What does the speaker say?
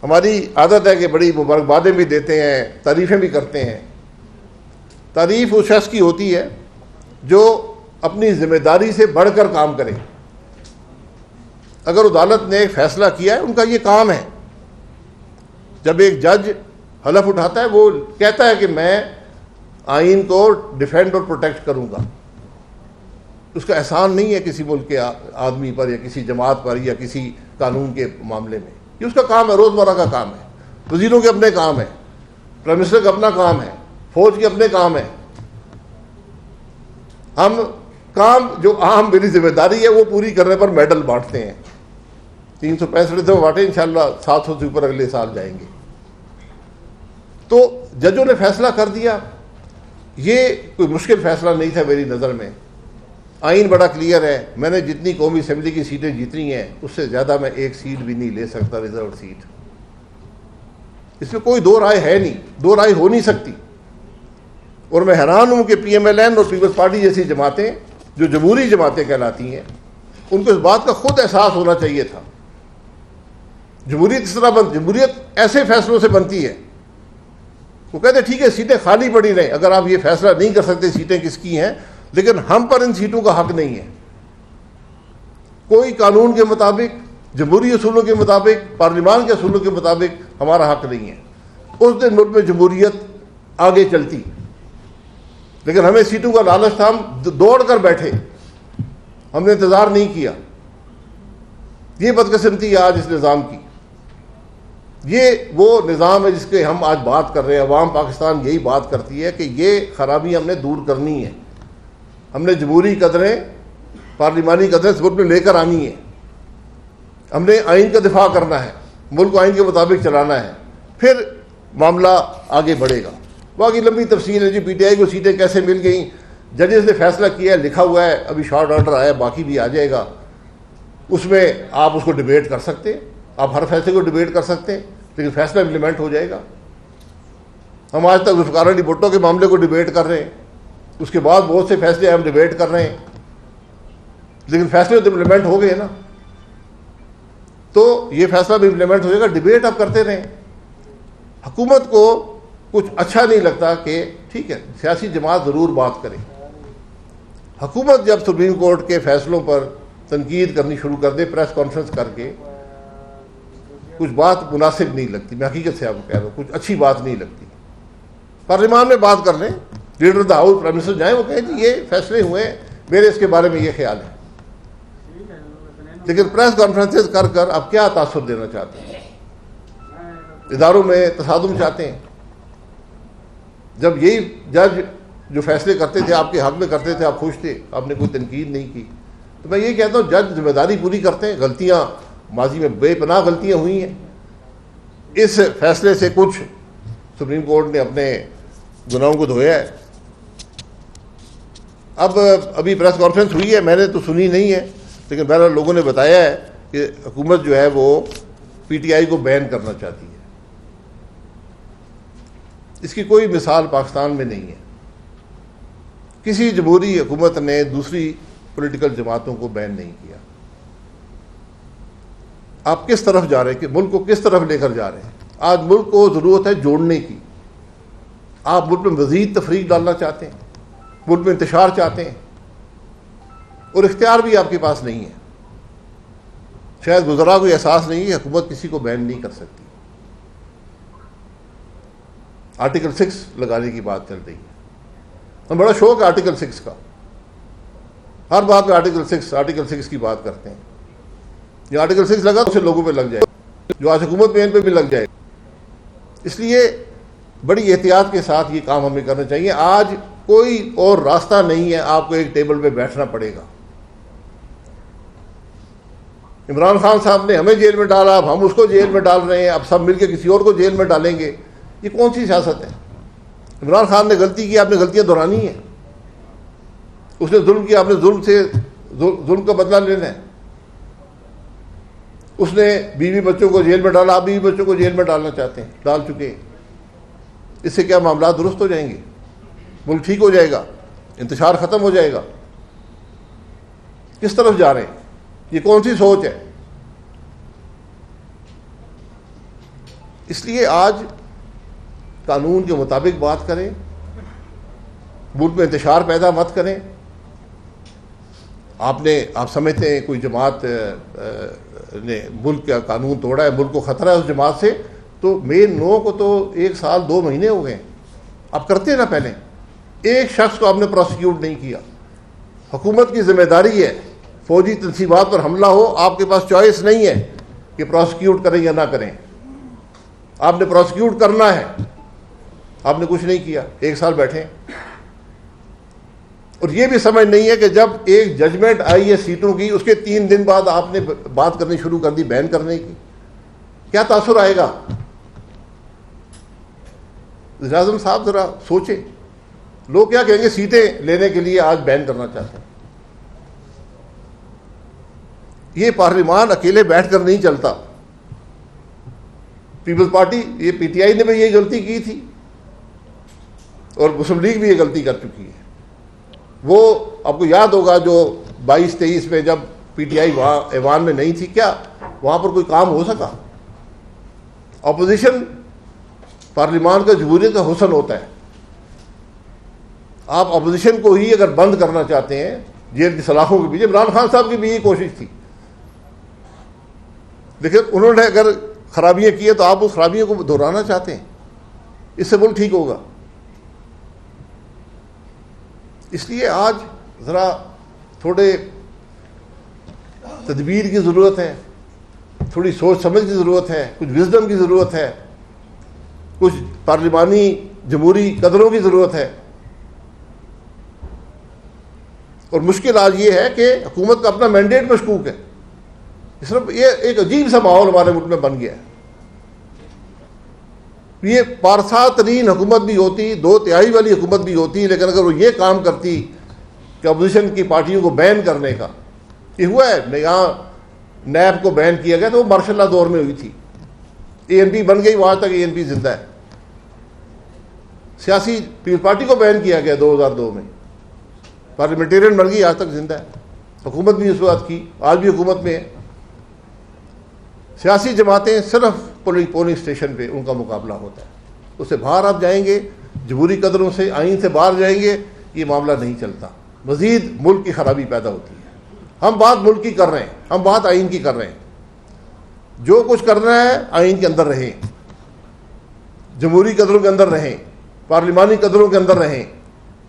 ہماری عادت ہے کہ بڑی مبارکبادیں بھی دیتے ہیں، تعریفیں بھی کرتے ہیں۔ تعریف اس شخص کی ہوتی ہے جو اپنی ذمہ داری سے بڑھ کر کام کرے۔ اگر عدالت نے ایک فیصلہ کیا ہے، ان کا یہ کام ہے۔ جب ایک جج حلف اٹھاتا ہے، وہ کہتا ہے کہ میں آئین کو ڈیفینڈ اور پروٹیکٹ کروں گا۔ اس کا احسان نہیں ہے کسی ملک کے آدمی پر یا کسی جماعت پر یا کسی قانون کے معاملے میں، یہ اس کا کام ہے، روزمرہ کا کام ہے۔ وزیروں کے اپنے کام ہے، پرائم منسٹر کا اپنا کام ہے، فوج کے اپنے کام ہے۔ ہم کام جو عام میری ذمہ داری ہے وہ پوری کرنے پر میڈل بانٹتے ہیں۔ 365 سے بانٹے، انشاءاللہ 700 سے اوپر اگلے سال جائیں گے۔ تو ججوں نے فیصلہ کر دیا، یہ کوئی مشکل فیصلہ نہیں تھا میری نظر میں۔ آئین بڑا کلیئر ہے، میں نے جتنی قومی اسمبلی کی سیٹیں جیتنی ہیں اس سے زیادہ میں ایک سیٹ بھی نہیں لے سکتا، ریزرو سیٹ۔ اس میں کوئی دو رائے ہے نہیں، دو رائے ہو نہیں سکتی۔ اور میں حیران ہوں کہ پی ایم ایل این اور پیپلز پارٹی جیسی جماعتیں جو جمہوری جماعتیں کہلاتی ہیں، ان کو اس بات کا خود احساس ہونا چاہیے تھا۔ جمہوریت اس طرح جمہوریت ایسے فیصلوں سے بنتی ہے۔ وہ کہتے ہیں ٹھیک ہے سیٹیں خالی پڑی رہیں، اگر آپ یہ فیصلہ نہیں کر سکتے سیٹیں کس کی ہیں، لیکن ہم پر ان سیٹوں کا حق نہیں ہے۔ کوئی قانون کے مطابق، جمہوری اصولوں کے مطابق، پارلیمان کے اصولوں کے مطابق ہمارا حق نہیں ہے۔ اس دن ملک میں جمہوریت آگے چلتی، لیکن ہمیں سیٹوں کا لالچ تھا، ہم دوڑ کر بیٹھے، ہم نے انتظار نہیں کیا۔ یہ بدقسمتی ہے آج اس نظام کی۔ یہ وہ نظام ہے جس کے ہم آج بات کر رہے ہیں۔ عوام پاکستان یہی بات کرتی ہے کہ یہ خرابی ہم نے دور کرنی ہے۔ ہم نے جمہوری قدریں، پارلیمانی قدریں سبت میں لے کر آنی ہے۔ ہم نے آئین کا دفاع کرنا ہے، ملک کو آئین کے مطابق چلانا ہے، پھر معاملہ آگے بڑھے گا۔ باقی لمبی تفصیل ہے جی، پی ٹی آئی کو سیٹیں کیسے مل گئیں، ججز نے فیصلہ کیا ہے، لکھا ہوا ہے، ابھی شارٹ آرڈر آیا ہے، باقی بھی آ جائے گا۔ اس میں آپ اس کو ڈیبیٹ کر سکتے ہیں، آپ ہر فیصلے کو ڈیبیٹ کر سکتے ہیں، لیکن فیصلہ امپلیمنٹ ہو جائے گا۔ ہم آج تک ذوالفقار علی بھٹو کے معاملے کو ڈیبیٹ کر رہے ہیں، اس کے بعد بہت سے فیصلے ہم ڈیبیٹ کر رہے ہیں، لیکن فیصلے تو امپلیمنٹ ہو گئے نا۔ تو یہ فیصلہ بھی امپلیمنٹ ہو جائے گا، ڈیبیٹ آپ کرتے رہیں۔ حکومت کو کچھ اچھا نہیں لگتا کہ ٹھیک ہے سیاسی جماعت ضرور بات کرے، حکومت جب سپریم کورٹ کے فیصلوں پر تنقید کرنی شروع کر دے پریس کانفرنس کر کے، کچھ بات مناسب نہیں لگتی۔ میں حقیقت سے آپ کو کہہ رہا ہوں، کچھ اچھی بات نہیں لگتی۔ پارلیمان میں بات کر لیں، leader of the house prime minister جائیں، وہ کہیں جی یہ فیصلے ہوئے ہیں، میرے اس کے بارے میں یہ خیال ہے۔ لیکن پریس کانفرنسز کر کر آپ کیا تاثر دینا چاہتے ہیں؟ اداروں میں تصادم چاہتے ہیں؟ جب یہی جج جو فیصلے کرتے تھے آپ کے حق میں کرتے تھے، آپ خوش تھے، آپ نے کوئی تنقید نہیں کی۔ تو میں یہ کہتا ہوں جج ذمہ داری پوری کرتے ہیں، غلطیاں ماضی میں بے پناہ غلطیاں ہوئی ہیں، اس فیصلے سے کچھ سپریم کورٹ نے اپنے گناہوں کو دھویا ہے۔ اب ابھی پریس کانفرنس ہوئی ہے، میں نے تو سنی نہیں ہے، لیکن بہرحال لوگوں نے بتایا ہے کہ حکومت جو ہے وہ پی ٹی آئی کو بین کرنا چاہتی ہے۔ اس کی کوئی مثال پاکستان میں نہیں ہے۔ کسی جمہوری حکومت نے دوسری پولیٹیکل جماعتوں کو بین نہیں کیا۔ آپ کس طرف جا رہے ہیں کہ ملک کو کس طرف لے کر جا رہے ہیں؟ آج ملک کو ضرورت ہے جوڑنے کی۔ آپ ملک میں مزید تفریق ڈالنا چاہتے ہیں، ملک میں انتشار چاہتے ہیں، اور اختیار بھی آپ کے پاس نہیں ہے۔ شاید وزراء کو احساس نہیں ہے، حکومت کسی کو بین نہیں کر سکتی۔ آرٹیکل 6 لگانے کی بات چل رہی ہے، ہم بڑا شوق ہے آرٹیکل 6 کا، ہر بات میں آرٹیکل 6 کی بات کرتے ہیں۔ یہ آرٹیکل 6 لگا تو اسے لوگوں پہ لگ جائے، جو آج حکومت میں ان پہ بھی لگ جائے۔ اس لیے بڑی احتیاط کے ساتھ یہ کام ہمیں کرنا چاہیے۔ آج کوئی اور راستہ نہیں ہے، آپ کو ایک ٹیبل پہ بیٹھنا پڑے گا۔ عمران خان صاحب نے ہمیں جیل میں ڈالا، اب ہم اس کو جیل میں ڈال رہے ہیں، اب سب مل کے کسی اور کو جیل میں ڈالیں گے۔ یہ کون سی سیاست ہے؟ عمران خان نے غلطی کی، آپ نے غلطیاں دہرانی ہیں۔ اس نے ظلم کیا، آپ نے ظلم کا بدلہ لینا ہے۔ اس نے بیوی بچوں کو جیل میں ڈالا، آپ بیوی بچوں کو جیل میں ڈالنا چاہتے ہیں، ڈال چکے ہیں۔ اس سے کیا معاملات درست ہو جائیں گے؟ ملک ٹھیک ہو جائے گا؟ انتشار ختم ہو جائے گا؟ کس طرف جا رہے ہیں؟ یہ کون سی سوچ ہے؟ اس لیے آج قانون کے مطابق بات کریں، ملک میں انتشار پیدا مت کریں۔ آپ سمجھتے ہیں کوئی جماعت نے ملک کا قانون توڑا ہے، ملک کو خطرہ ہے اس جماعت سے، تو مین 9 کو تو 1 سال 2 مہینے ہو گئے۔ آپ کرتے نا، پہلے ایک شخص کو آپ نے پروسیکیوٹ نہیں کیا۔ حکومت کی ذمہ داری ہے، فوجی تنصیبات پر حملہ ہو، آپ کے پاس چوائس نہیں ہے کہ پروسیکیوٹ کریں یا نہ کریں، آپ نے پروسیکیوٹ کرنا ہے۔ آپ نے کچھ نہیں کیا، 1 سال بیٹھے۔ اور یہ بھی سمجھ نہیں ہے کہ جب ایک ججمنٹ آئی ہے سیٹوں کی، اس کے 3 دن بعد آپ نے بات کرنی شروع کر دی بین کرنے کی، کیا تاثر آئے گا؟ وزیر اعظم صاحب ذرا سوچیں، لوگ کیا کہیں گے سیٹیں لینے کے لیے آج بین کرنا چاہتے ہیں۔ یہ پارلیمان اکیلے بیٹھ کر نہیں چلتا۔ پیپلز پارٹی، یہ پی ٹی آئی نے بھی یہ غلطی کی تھی، اور مسلم لیگ بھی یہ غلطی کر چکی ہے۔ وہ آپ کو یاد ہوگا جو 22-23 میں جب پی ٹی آئی وہاں ایوان میں نہیں تھی، کیا وہاں پر کوئی کام ہو سکا؟ اپوزیشن پارلیمان کا جمہوریت کا حسن ہوتا ہے۔ آپ اپوزیشن کو ہی اگر بند کرنا چاہتے ہیں جیل کی سلاخوں کے پیچھے، عمران خان صاحب کی بھی یہ کوشش تھی، لیکن انہوں نے اگر خرابیاں کی ہیں تو آپ اس خرابیوں کو دہرانا چاہتے ہیں، اس سے ملک ٹھیک ہوگا۔ اس لیے آج ذرا تھوڑے تدبیر کی ضرورت ہے، تھوڑی سوچ سمجھ کی ضرورت ہے، کچھ وزڈم کی ضرورت ہے، کچھ پارلیمانی جمہوری قدروں کی ضرورت ہے۔ اور مشکل آج یہ ہے کہ حکومت کا اپنا مینڈیٹ مشکوک ہے۔ صرف یہ ایک عجیب سا ماحول ہمارے ملک میں بن گیا ہے۔ یہ پارسا ترین حکومت بھی ہوتی، 2/3 والی حکومت بھی ہوتی، لیکن اگر وہ یہ کام کرتی کہ اپوزیشن کی پارٹیوں کو بین کرنے کا، یہ ہوا ہے یہاں نیب کو بین کیا گیا تو وہ مارشل لا دور میں ہوئی تھی، اے این پی بن گئی، وہاں تک اے این پی زندہ ہے۔ سیاسی پیپلز پارٹی کو بین کیا گیا 2002 میں، پارلیمنٹیرین بن گئی، آج تک زندہ ہے۔ حکومت بھی اس وقت کی، آج بھی حکومت میں ہے۔ سیاسی جماعتیں صرف پولنگ اسٹیشن پہ ان کا مقابلہ ہوتا ہے، اس سے باہر آپ جائیں گے، جمہوری قدروں سے، آئین سے باہر جائیں گے، یہ معاملہ نہیں چلتا، مزید ملک کی خرابی پیدا ہوتی ہے۔ ہم بات ملک کی کر رہے ہیں، ہم بات آئین کی کر رہے ہیں۔ جو کچھ کرنا ہے آئین کے اندر رہیں، جمہوری قدروں کے اندر رہیں، پارلیمانی قدروں کے اندر رہیں۔